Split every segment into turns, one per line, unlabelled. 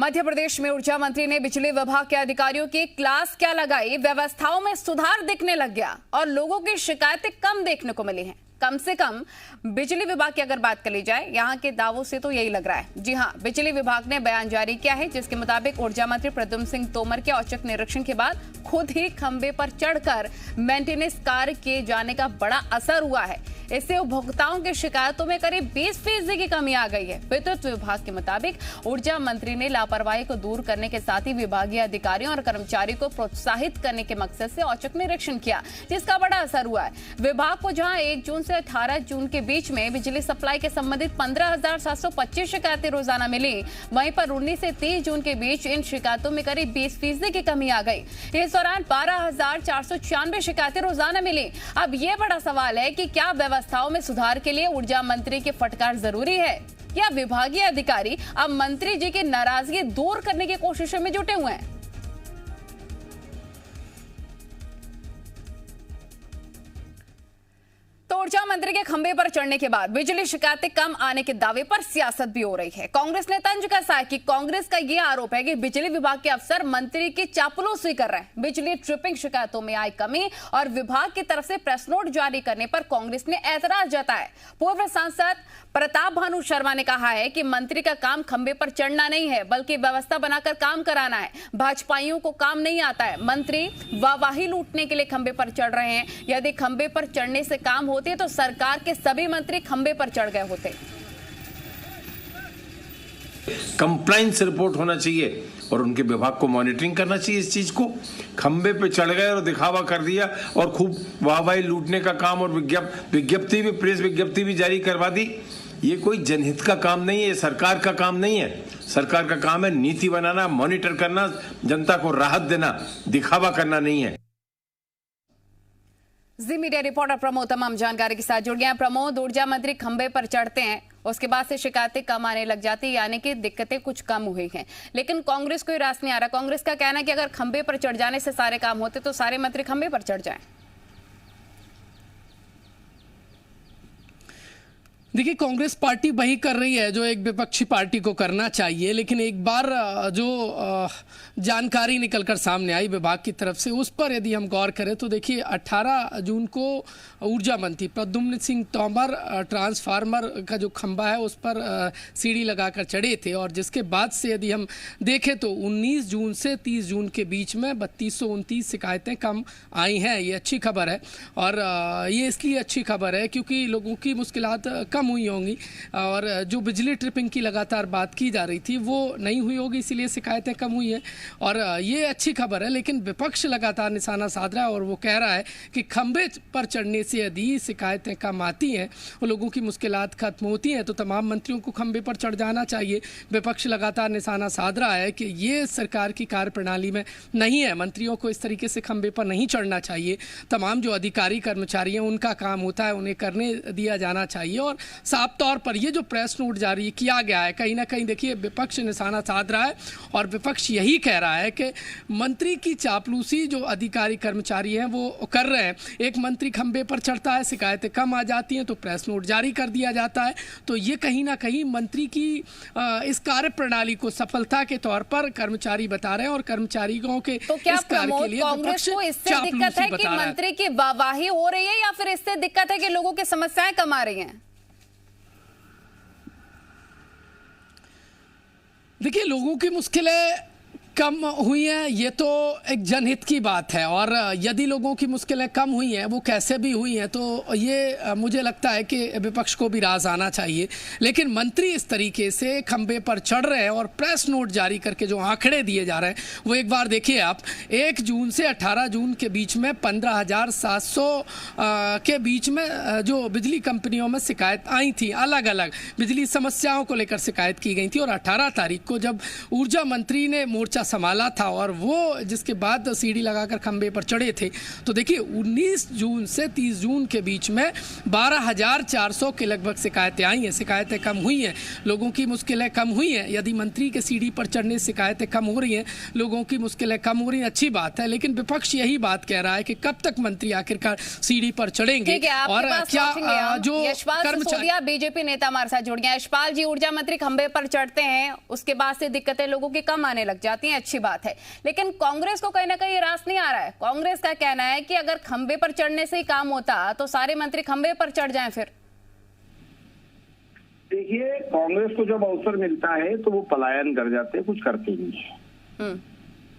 मध्य प्रदेश में ऊर्जा मंत्री ने बिजली विभाग के अधिकारियों की क्लास क्या लगाई, व्यवस्थाओं में सुधार दिखने लग गया और लोगों की शिकायतें कम देखने को मिली हैं। कम से कम बिजली विभाग की अगर बात कर ली जाए, यहाँ के दावों से तो यही लग रहा है। जी हां, बिजली विभाग ने बयान जारी किया है जिसके मुताबिक ऊर्जा मंत्री प्रद्युम्न सिंह तोमर के औचक निरीक्षण के बाद खुद ही खंबे पर चढ़कर मेंटेनेंस कार्य किए जाने का बड़ा असर हुआ है। इससे उपभोक्ताओं की शिकायतों में करीब 20% की कमी आ गई है। विद्युत विभाग के मुताबिक ऊर्जा मंत्री ने लापरवाही को दूर करने के साथ ही विभागीय अधिकारियों और कर्मचारियों को प्रोत्साहित करने के मकसद से औचक निरीक्षण किया, जिसका बड़ा असर हुआ है। विभाग को जहां 1 जून से 18 जून के बीच में बिजली सप्लाई के संबंधित 15,725 शिकायतें रोजाना मिली, वहीं पर 19 से 30 जून के बीच इन शिकायतों में करीब 20% की कमी आ गई। इस दौरान 12,496 शिकायतें रोजाना मिली। अब यह बड़ा सवाल है कि क्या व्यवस्थाओं में सुधार के लिए ऊर्जा मंत्री की फटकार जरूरी है या विभागीय अधिकारी अब मंत्री जी की नाराजगी दूर करने की कोशिशों में जुटे हुए हैं। तो ऊर्जा मंत्री के खंबे पर चढ़ने के बाद बिजली शिकायतें कम आने के दावे पर सियासत भी हो रही है। कांग्रेस ने तंज कसा है कि कांग्रेस का यह आरोप है कि बिजली विभाग के अफसर मंत्री की चापलूसी कर रहे हैं। बिजली ट्रिपिंग शिकायतों में आई कमी और विभाग की तरफ से प्रेस नोट जारी करने पर कांग्रेस ने ऐतराज जताया। पूर्व सांसद प्रताप भानु शर्मा ने कहा है कि मंत्री का काम खंबे पर चढ़ना नहीं है, बल्कि व्यवस्था बनाकर काम कराना है। भाजपाइयों को काम नहीं आता है। मंत्री वाहवाही लूटने के लिए खंबे पर चढ़ रहे हैं। यदि खंबे पर चढ़ने से काम होते तो सरकार के सभी मंत्री खंबे पर चढ़ गए होते।
कंप्लायंस रिपोर्ट होना चाहिए और उनके विभाग को मॉनिटरिंग करना चाहिए। इस चीज को खंबे पे चढ़ गए और दिखावा कर दिया और खूब वाहवाही लूटने का काम और विज्ञप्ति भी, प्रेस विज्ञप्ति भी जारी करवा दी। ये कोई जनहित का काम नहीं है, ये सरकार का काम नहीं है। सरकार का काम है नीति बनाना, मॉनिटर करना, जनता को राहत देना, दिखावा करना नहीं है।
जी मीडिया रिपोर्टर प्रमोद तमाम जानकारी के साथ जुड़ गए हैं। प्रमोद, ऊर्जा मंत्री खंबे पर चढ़ते हैं, उसके बाद से शिकायतें कम आने लग जाती है, यानी कि दिक्कतें कुछ कम हुई हैं, लेकिन कांग्रेस को रास नहीं आ रहा। कांग्रेस का कहना है कि अगर खंबे पर चढ़ जाने से सारे काम होते तो सारे मंत्री खंबे पर चढ़ जाएं।
देखिए, कांग्रेस पार्टी वही कर रही है जो एक विपक्षी पार्टी को करना चाहिए, लेकिन एक बार जो जानकारी निकलकर सामने आई विभाग की तरफ से, उस पर यदि हम गौर करें तो देखिए 18 जून को ऊर्जा मंत्री प्रद्युम्न सिंह तोमर ट्रांसफार्मर का जो खंबा है उस पर सीढ़ी लगाकर चढ़े थे, और जिसके बाद से यदि हम देखें तो 19 जून से 30 जून के बीच में 3229 शिकायतें कम आई हैं। ये अच्छी खबर है, और ये इसलिए अच्छी खबर है क्योंकि लोगों की मुश्किलात कम हुई होंगी, और जो बिजली ट्रिपिंग की लगातार बात की जा रही थी वो नहीं हुई होगी, इसीलिए शिकायतें कम हुई है, और ये अच्छी खबर है। लेकिन विपक्ष लगातार निशाना साध रहा है और वो कह रहा है कि खंबे पर चढ़ने से यदि शिकायतें कम आती हैं और लोगों की मुश्किलात खत्म होती हैं तो तमाम मंत्रियों को खंबे पर चढ़ जाना चाहिए। विपक्ष लगातार निशाना साध रहा है कि ये सरकार की कार्यप्रणाली में नहीं है, मंत्रियों को इस तरीके से खंबे पर नहीं चढ़ना चाहिए। तमाम जो अधिकारी कर्मचारी हैं उनका काम होता है, उन्हें करने दिया जाना चाहिए। और साफ तौर पर ये जो प्रेस नोट जारी किया गया है, कहीं ना कहीं देखिए विपक्ष निशाना साध रहा है और विपक्ष यही कह रहा है कि मंत्री की चापलूसी जो अधिकारी कर्मचारी हैं वो कर रहे हैं। एक मंत्री खंबे पर चढ़ता है, शिकायतें कम आ जाती हैं तो प्रेस नोट जारी कर दिया जाता है। तो ये कहीं ना कहीं मंत्री की इस कार्य प्रणाली को सफलता के तौर पर कर्मचारी बता रहे हैं, और कर्मचारियों के
तो क्या
इस कार्य के लिए
कांग्रेस को इससे दिक्कत है कि मंत्री की वाहवाही हो रही है, या फिर इससे दिक्कत है कि लोगों की समस्याएं कम आ रही हैं?
देखिए, लोगों की मुश्किलें कम हुई हैं, ये तो एक जनहित की बात है, और यदि लोगों की मुश्किलें कम हुई हैं, वो कैसे भी हुई हैं, तो ये मुझे लगता है कि विपक्ष को भी राज आना चाहिए। लेकिन मंत्री इस तरीके से खंबे पर चढ़ रहे हैं और प्रेस नोट जारी करके जो आंकड़े दिए जा रहे हैं वो एक बार देखिए आप। 1 जून से 18 जून के बीच में 15,700 के बीच में जो बिजली कंपनियों में शिकायत आई थी, अलग अलग बिजली समस्याओं को लेकर शिकायत की गई थी, और 18 तारीख को जब ऊर्जा मंत्री ने मोर्चा संभाला था और वो जिसके बाद सीढ़ी लगाकर खंबे पर चढ़े थे। तो देखिए 19 जून से 30 जून के बीच में 12,400 के लगभग शिकायतें आई हैं, शिकायतें कम हुई हैं, लोगों की मुश्किलें कम हुई हैं। यदि मंत्री के सीढ़ी पर चढ़ने से शिकायतें कम हो रही हैं, लोगों की मुश्किलें कम हो रही हैं, अच्छी बात है। लेकिन विपक्ष यही बात कह रहा है कि कब तक मंत्री आखिरकार सीढ़ी पर चढ़ेंगे और क्या जो कर्मचारी।
बीजेपी नेता हमारे साथ जुड़ गया। यशपाल जी, ऊर्जा मंत्री खंबे पर चढ़ते हैं, उसके बाद से दिक्कतें लोगों की कम आने लग जाती हैं, अच्छी बात है। लेकिन कांग्रेस को कहीं ना कहीं रास नहीं आ रहा है। कांग्रेस का कहना है कि अगर खंबे पर चढ़ने से ही काम होता तो सारे मंत्री खंबे पर चढ़ जाएं। फिर
देखिए, कांग्रेस को जब अवसर मिलता है तो वो पलायन कर जाते हैं, कुछ करते ही नहीं है।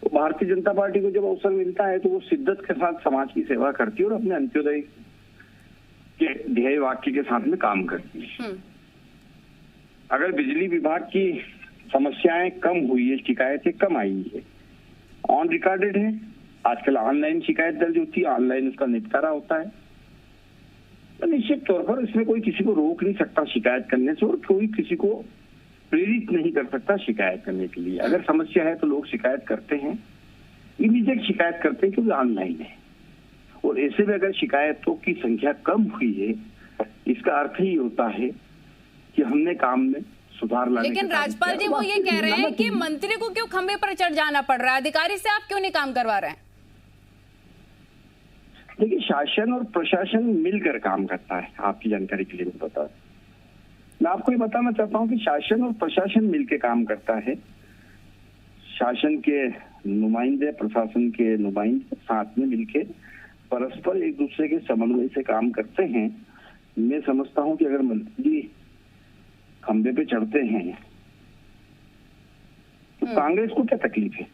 तो भारतीय जनता पार्टी को जब अवसर मिलता है तो वो शिद्दत के साथ समाज की सेवा करती है और अपने अंत्योदय के ध्येय वाक्य के साथ में काम करती है। अगर बिजली विभाग की समस्याएं कम हुई है, शिकायतें कम आई है, ऑन रिकॉर्डेड है, आजकल ऑनलाइन शिकायत दर्ज होती है, ऑनलाइन उसका निपटारा होता है, तो निश्चित तौर पर इसमें कोई किसी को रोक नहीं सकता शिकायत करने से और कोई किसी को प्रेरित नहीं कर सकता शिकायत करने के लिए। अगर समस्या है तो लोग शिकायत करते हैं, इमीडिएट शिकायत करते हैं क्योंकि ऑनलाइन है। और ऐसे में अगर शिकायतों की संख्या कम हुई है, इसका अर्थ ही होता है कि हमने काम में सुधार लाने।
लेकिन राजपाल जी वो ये कह रहे हैं कि मंत्री को क्यों खंबे पर चढ़ जाना पड़ रहा है, अधिकारी से आप क्यों नहीं काम करवा रहे हैं?
देखिए, शासन और प्रशासन मिलकर काम करता है। आपकी जानकारी के लिए मैं आपको ये बताना चाहता हूँ कि शासन और प्रशासन मिलकर काम करता है। शासन के नुमाइंदे, प्रशासन के नुमाइंदे साथ में मिलकर परस्पर एक दूसरे के समन्वय से काम करते हैं। मैं समझता हूँ कि अगर मंत्री खंबे पे चढ़ते हैं तो कांग्रेस को क्या तकलीफ है?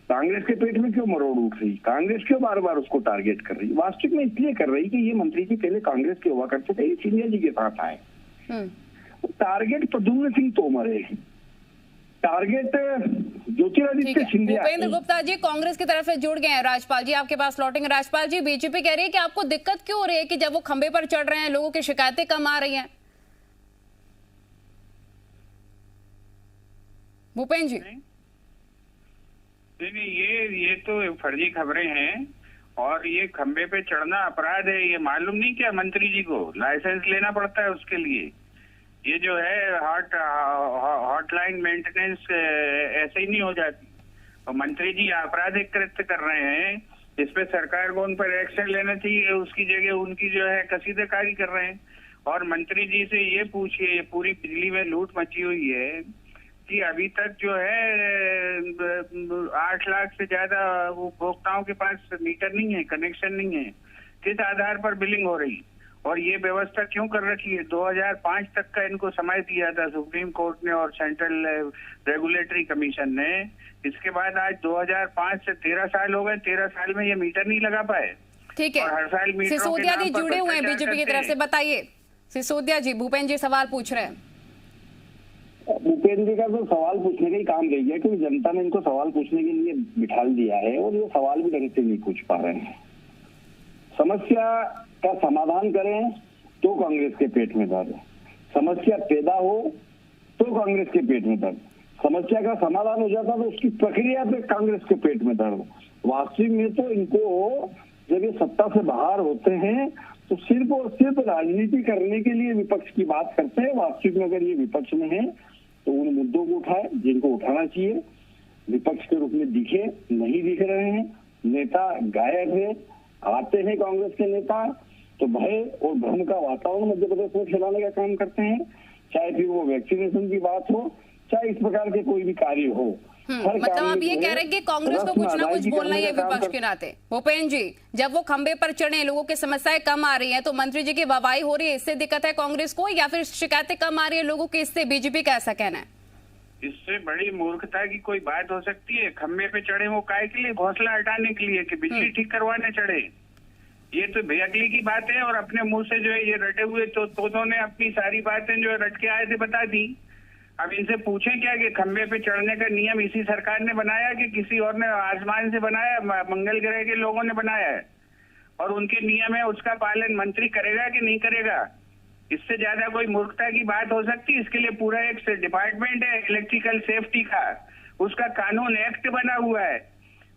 कांग्रेस के पेट में क्यों मरोड़ उठ रही? कांग्रेस क्यों बार बार उसको टारगेट कर रही? वास्तविक में इसलिए कर रही कि ये मंत्री जी पहले कांग्रेस के हुआ करते थे, ये सिंधिया जी के साथ आए। टारगेट प्रद्युम्न सिंह तोमर है, टारगेट ज्योतिरादित्य सिंधिया।
भूपेंद्र गुप्ता जी कांग्रेस की तरफ से जुड़ गए हैं। राजपाल जी आपके पास लौटेंगे। राजपाल जी, बीजेपी कह रही है कि आपको दिक्कत क्यों हो रही है कि जब वो खंबे पर चढ़ रहे हैं लोगों की शिकायतें कम आ रही हैं? भूपेंद्र जी,
नहीं, ये तो फर्जी खबरें हैं और ये खंबे पे चढ़ना अपराध है। ये मालूम नहीं क्या मंत्री जी को लाइसेंस लेना पड़ता है उसके लिए? ये जो है हॉटलाइन मेंटेनेंस ऐसे ही नहीं हो जाती। और मंत्री जी आपराधिक कृत्य कर रहे हैं, इस पे सरकार को उन पर एक्शन लेना चाहिए, उसकी जगह उनकी जो है कसीदेकारी कर रहे हैं। और मंत्री जी से ये पूछिए, पूरी बिजली में लूट मची हुई है कि अभी तक जो है 8 लाख से ज्यादा उपभोक्ताओं के पास मीटर नहीं है, कनेक्शन नहीं है। किस आधार पर बिलिंग हो रही और ये व्यवस्था क्यों कर रखी है? 2005 तक का इनको समय दिया था सुप्रीम कोर्ट ने और सेंट्रल रेगुलेटरी कमीशन ने। इसके बाद आज 2005 से 13 साल हो गए, 13 साल में ये मीटर नहीं लगा पाए।
ठीक है,
हर साल
सिसोदिया जी जुड़े हुए हैं बीजेपी की तरफ से, बताइए सिसोदिया जी। भूपेंद्र जी सवाल पूछ रहे हैं।
भूपेंद्र जी का तो सवाल पूछने का ही काम रह गया क्योंकि जनता ने इनको सवाल पूछने के लिए बिठाल दिया है और ये सवाल भी ढंग से नहीं पूछ पा रहे हैं। समस्या का समाधान करें तो कांग्रेस के पेट में दर्द, समस्या पैदा हो तो कांग्रेस के पेट में दर्द, समस्या का समाधान हो जाता तो उसकी प्रक्रिया पे कांग्रेस के पेट में दर्द। वास्तविक में तो इनको जब ये सत्ता से बाहर होते हैं तो सिर्फ और सिर्फ राजनीति करने के लिए विपक्ष की बात करते हैं। वास्तविक में अगर ये विपक्ष में है तो उन मुद्दों को उठाए जिनको उठाना चाहिए, विपक्ष के रूप में दिखे, नहीं दिख रहे हैं। नेता गायब है, आते हैं कांग्रेस के नेता तो भय और भ्रम का वातावरण मध्य प्रदेश में फैलाने का काम करते हैं, चाहे फिर वो वैक्सीनेशन की बात हो, चाहे इस प्रकार के कोई भी कार्य हो।
मतलब आप ये कह रहे हैं कि कांग्रेस को कुछ ना कुछ बोलना ही है विपक्ष के नाते। भूपेंद्र जी, जब वो खंबे पर चढ़े, लोगों की समस्याएं कम आ रही हैं तो मंत्री जी की वाहवाही हो रही है, इससे दिक्कत है कांग्रेस को, या फिर शिकायतें कम आ रही है लोगों की, इससे बीजेपी का ऐसा कहना है?
इससे बड़ी मूर्खता की कोई बात हो सकती है? खंबे पे चढ़े वो काय के लिए? घोंसला हटाने के लिए कि बिजली ठीक करवाने चढ़े? ये तो बेअकली की बात है और अपने मुंह से जो है ये रटे हुए तोतों ने अपनी सारी बातें जो है रट के आए थे बता दी। अब इनसे पूछें क्या कि खंबे पे चढ़ने का नियम इसी सरकार ने बनाया कि किसी और ने आसमान से बनाया, मंगल ग्रह के लोगों ने बनाया है और उनके नियम है, उसका पालन मंत्री करेगा कि नहीं करेगा? इससे ज्यादा कोई मूर्खता की बात हो सकती है? इसके लिए पूरा एक डिपार्टमेंट है इलेक्ट्रिकल सेफ्टी का, उसका कानून एक्ट बना हुआ है।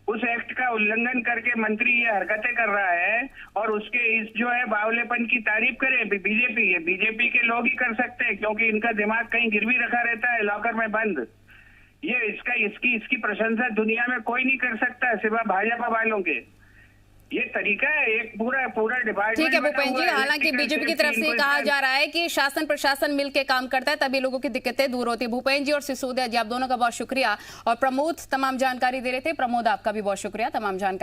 उस एक्ट का उल्लंघन करके मंत्री ये हरकतें कर रहा है और उसके इस जो है बावलेपन की तारीफ करें बीजेपी, ये बीजेपी के लोग ही कर सकते हैं क्योंकि इनका दिमाग कहीं गिरवी रखा रहता है लॉकर में बंद। ये इसकी प्रशंसा दुनिया में कोई नहीं कर सकता सिवा भाजपा वालों के। ये तरीका है एक पूरा डिपार्टमेंट।
ठीक है भूपेंद्र जी, हालांकि बीजेपी की तरफ से कहा जा रहा है कि शासन प्रशासन मिलकर काम करता है तभी लोगों की दिक्कतें दूर होती है। भूपेंद्र जी और सिसोदिया जी, आप दोनों का बहुत शुक्रिया। और प्रमोद तमाम जानकारी दे रहे थे। प्रमोद, आपका भी बहुत शुक्रिया तमाम जानकारी